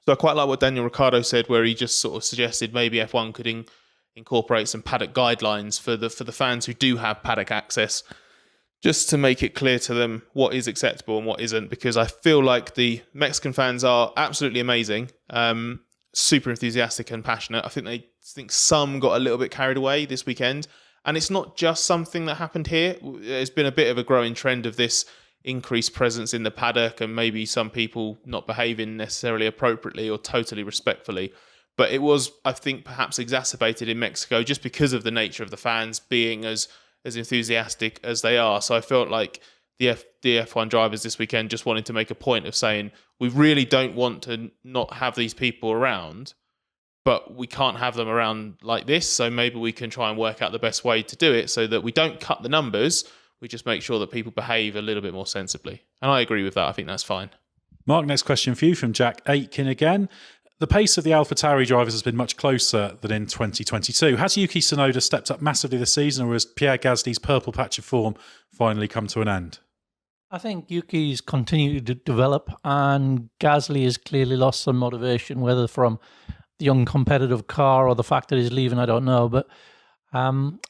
I quite like what Daniel Ricciardo said, where he just sort of suggested maybe F1 could incorporate some paddock guidelines for the fans who do have paddock access, just to make it clear to them what is acceptable and what isn't, because I feel like the Mexican fans are absolutely amazing, super enthusiastic and passionate. I think some got a little bit carried away this weekend, and it's not just something that happened here. There's been a bit of a growing trend of this increased presence in the paddock and maybe some people not behaving necessarily appropriately or totally respectfully. But it was, I think, perhaps exacerbated in Mexico just because of the nature of the fans being as enthusiastic as they are. So I felt like the F1 drivers this weekend just wanted to make a point of saying, we really don't want to not have these people around, but we can't have them around like this. So maybe we can try and work out the best way to do it so that we don't cut the numbers. We just make sure that people behave a little bit more sensibly. And I agree with that. I think that's fine. Mark, next question for you from Jack Aitken again. The pace of the AlphaTauri drivers has been much closer than in 2022. Has Yuki Tsunoda stepped up massively this season, or has Pierre Gasly's purple patch of form finally come to an end? I think Yuki's continued to develop, and Gasly has clearly lost some motivation, whether from the uncompetitive car or the fact that he's leaving, I don't know. But I'm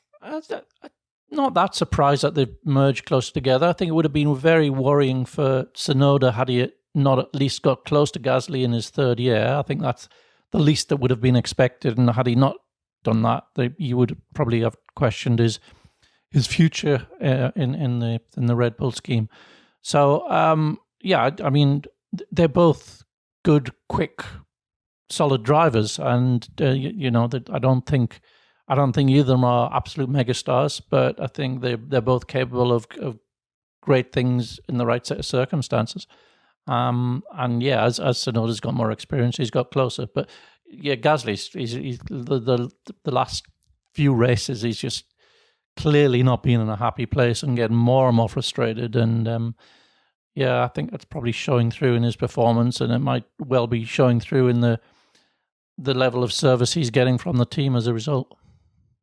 not that surprised that they've merged close together. I think it would have been very worrying for Tsunoda had he not at least got close to Gasly in his third year. I think that's the least that would have been expected. And had he not done that, you would probably have questioned his future in the Red Bull scheme. So yeah, I mean, they're both good, quick, solid drivers, and I don't think either of them are absolute megastars, but I think they're both capable of great things in the right set of circumstances. And yeah, as Tsunoda's got more experience, he's got closer. But yeah, Gasly's he's the last few races, he's just clearly not been in a happy place and getting more and more frustrated. And Yeah, I think that's probably showing through in his performance, and it might well be showing through in the level of service he's getting from the team as a result.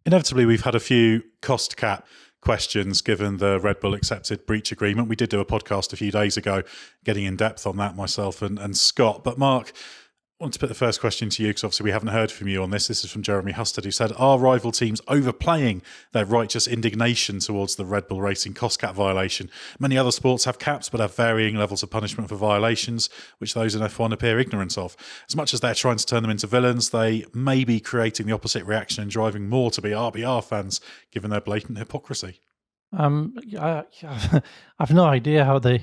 Inevitably, we've had a few cost cap questions given the Red Bull accepted breach agreement. We did do a podcast a few days ago getting in depth on that, myself and Scott. But Mark, I want to put the first question to you because obviously we haven't heard from you on this. This is from Jeremy Husted, who said, are rival teams overplaying their righteous indignation towards the Red Bull Racing cost cap violation? Many other sports have caps but have varying levels of punishment for violations, which those in F1 appear ignorant of. As much as they're trying to turn them into villains, they may be creating the opposite reaction and driving more to be RBR fans, given their blatant hypocrisy. I've no idea how the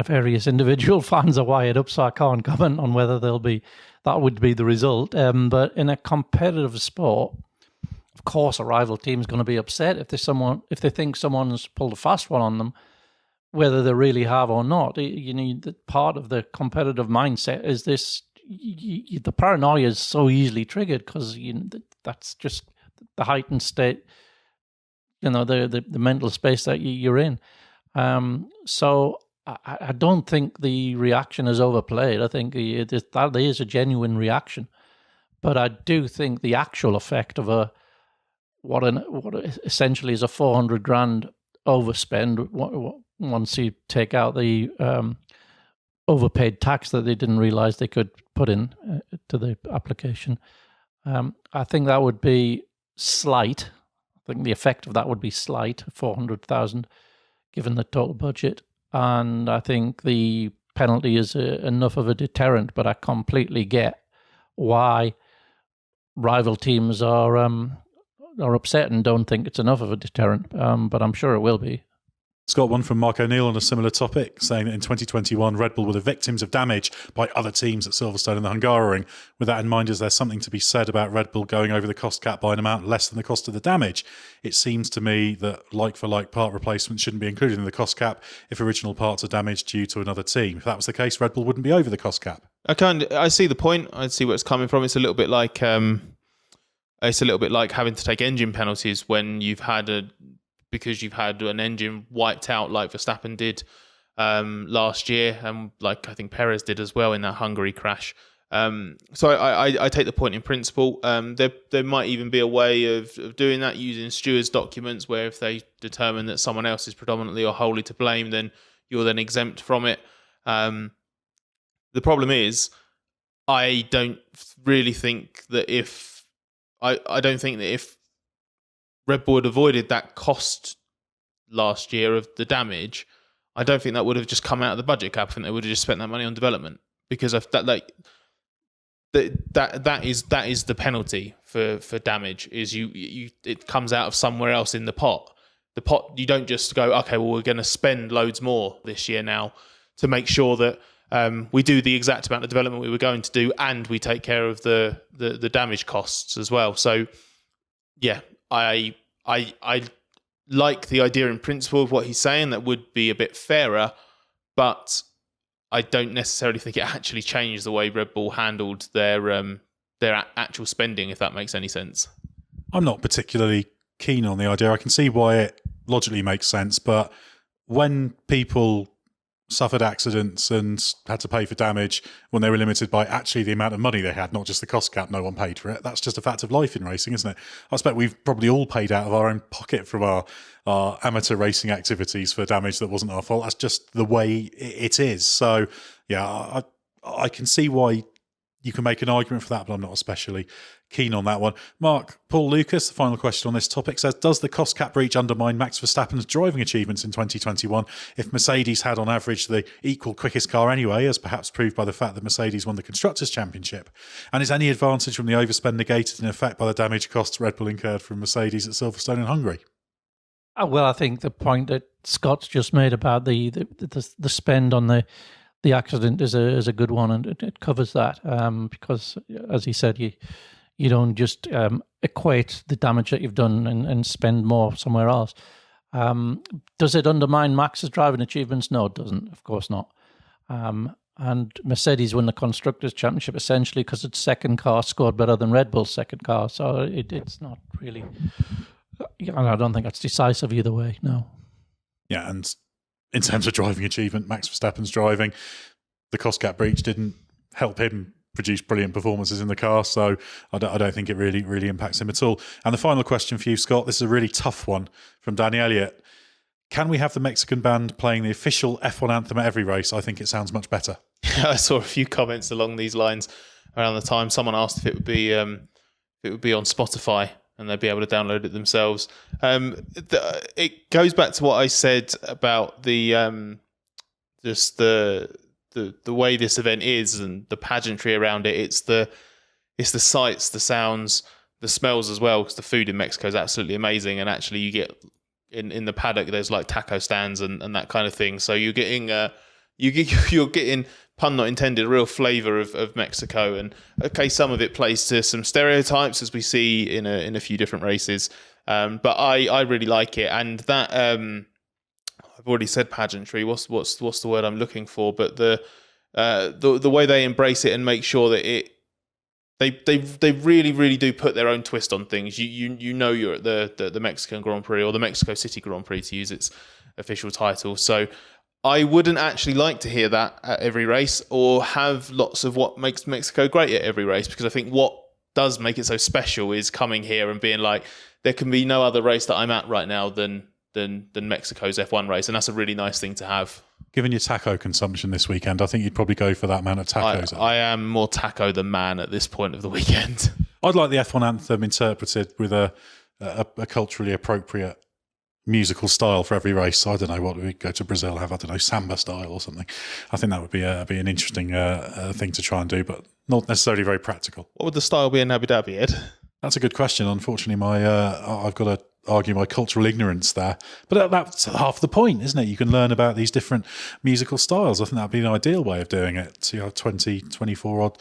various individual fans are wired up, so I can't comment on whether that would be the result. But in a competitive sport, of course, a rival team is going to be upset if they think someone's pulled a fast one on them, whether they really have or not. Part of the competitive mindset is this: the paranoia is so easily triggered because that's just the heightened state. The mental space that you're in. So I don't think the reaction is overplayed. I think that is a genuine reaction, but I do think the actual effect of what essentially is a $400,000 overspend once you take out the overpaid tax that they didn't realize they could put in to the application. I think that would be slight. I think the effect of that would be slight, 400,000, given the total budget. And I think the penalty is enough of a deterrent, but I completely get why rival teams are upset and don't think it's enough of a deterrent, but I'm sure it will be. Scott, one from Mark O'Neill on a similar topic, saying that in 2021, Red Bull were the victims of damage by other teams at Silverstone and the Hungaroring. With that in mind, is there something to be said about Red Bull going over the cost cap by an amount less than the cost of the damage? It seems to me that like-for-like part replacements shouldn't be included in the cost cap if original parts are damaged due to another team. If that was the case, Red Bull wouldn't be over the cost cap. I see the point. I see where it's coming from. It's a little bit like having to take engine penalties when you've had because you've had an engine wiped out like Verstappen did last year, and like I think Perez did as well in that Hungary crash. So I take the point in principle. There might even be a way of doing that using stewards' documents, where if they determine that someone else is predominantly or wholly to blame, then you're then exempt from it. The problem is, I don't think that if Red Bull had avoided that cost last year of the damage, I don't think that would have just come out of the budget cap. I think they would have just spent that money on development, because of that, that is the penalty for damage. Is it comes out of somewhere else in the pot. The pot, you don't just go, okay, well, we're going to spend loads more this year now to make sure that we do the exact amount of development we were going to do, and we take care of the damage costs as well. So, yeah, I like the idea in principle of what he's saying. That would be a bit fairer, but I don't necessarily think it actually changed the way Red Bull handled their actual spending, if that makes any sense. I'm not particularly keen on the idea. I can see why it logically makes sense, but when people suffered accidents and had to pay for damage when they were limited by actually the amount of money they had, not just the cost cap, no one paid for it. That's just a fact of life in racing, isn't it? I expect we've probably all paid out of our own pocket from our amateur racing activities for damage that wasn't our fault. That's just the way it is. So, yeah, I can see why you can make an argument for that, but I'm not especially keen on that one. Mark, Paul Lucas, the final question on this topic, says, does the cost cap breach undermine Max Verstappen's driving achievements in 2021 if Mercedes had on average the equal quickest car anyway, as perhaps proved by the fact that Mercedes won the Constructors' Championship? And is any advantage from the overspend negated in effect by the damage costs Red Bull incurred from Mercedes at Silverstone in Hungary? Well, I think the point that Scott's just made about the spend on the accident is a good one, and it covers that because, as he said, you don't just equate the damage that you've done and spend more somewhere else. Does it undermine Max's driving achievements? No, it doesn't. Of course not. And Mercedes won the Constructors' Championship essentially because its second car scored better than Red Bull's second car. So it's not really... I don't think that's decisive either way, no. Yeah, and in terms of driving achievement. Max Verstappen's driving. The cost gap breach didn't help him produce brilliant performances in the car, so I don't think it really impacts him at all. And the final question for you, Scott, this is a really tough one from Danny Elliott. Can we have the Mexican band playing the official F1 anthem at every race? I think it sounds much better. I saw a few comments along these lines around the time. Someone asked if it would be on Spotify and they'd be able to download it themselves. It goes back to what I said about the just the way this event is and the pageantry around it. It's the sights, the sounds, the smells as well, because the food in Mexico is absolutely amazing. And actually you get in the paddock, there's like taco stands and that kind of thing. So you're getting you're getting, pun not intended, a real flavour of Mexico. And okay, some of it plays to some stereotypes as we see in a few different races. But I really like it. And that I've already said pageantry. What's the word I'm looking for? But the way they embrace it and make sure that they really do put their own twist on things. You know you're at the Mexican Grand Prix, or the Mexico City Grand Prix to use its official title. So I wouldn't actually like to hear that at every race, or have lots of what makes Mexico great at every race, because I think what does make it so special is coming here and being like, there can be no other race that I'm at right now than Mexico's F1 race, and that's a really nice thing to have. Given your taco consumption this weekend, I think you'd probably go for that amount of tacos. I am more taco than man at this point of the weekend. I'd like the F1 anthem interpreted with a culturally appropriate musical style for every race. I don't know, what we go to Brazil, have, I don't know, samba style or something. I think that would be an interesting thing to try and do, but not necessarily very practical. What would the style be in Abu Dhabi, Ed? That's a good question. Unfortunately, I've got to argue my cultural ignorance there. But that's half the point, isn't it? You can learn about these different musical styles. I think that'd be an ideal way of doing it. So you have 20, 24 odd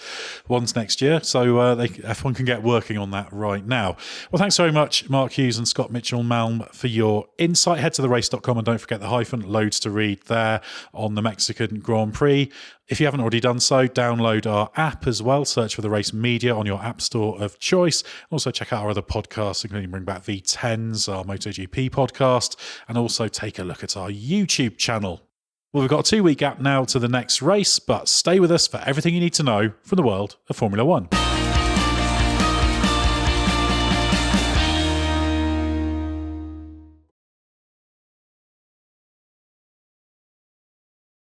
ones next year. So F1 can get working on that right now. Well, thanks very much, Mark Hughes and Scott Mitchell-Malm, for your insight. Head to therace.com and don't forget the hyphen. Loads to read there on the Mexican Grand Prix. If you haven't already done so, download our app as well. Search for The Race Media on your app store of choice. Also check out our other podcasts, including Bring Back V10s, our MotoGP podcast, and also take a look at our YouTube channel. Well, we've got a 2-week gap now to the next race, but stay with us for everything you need to know from the world of Formula One.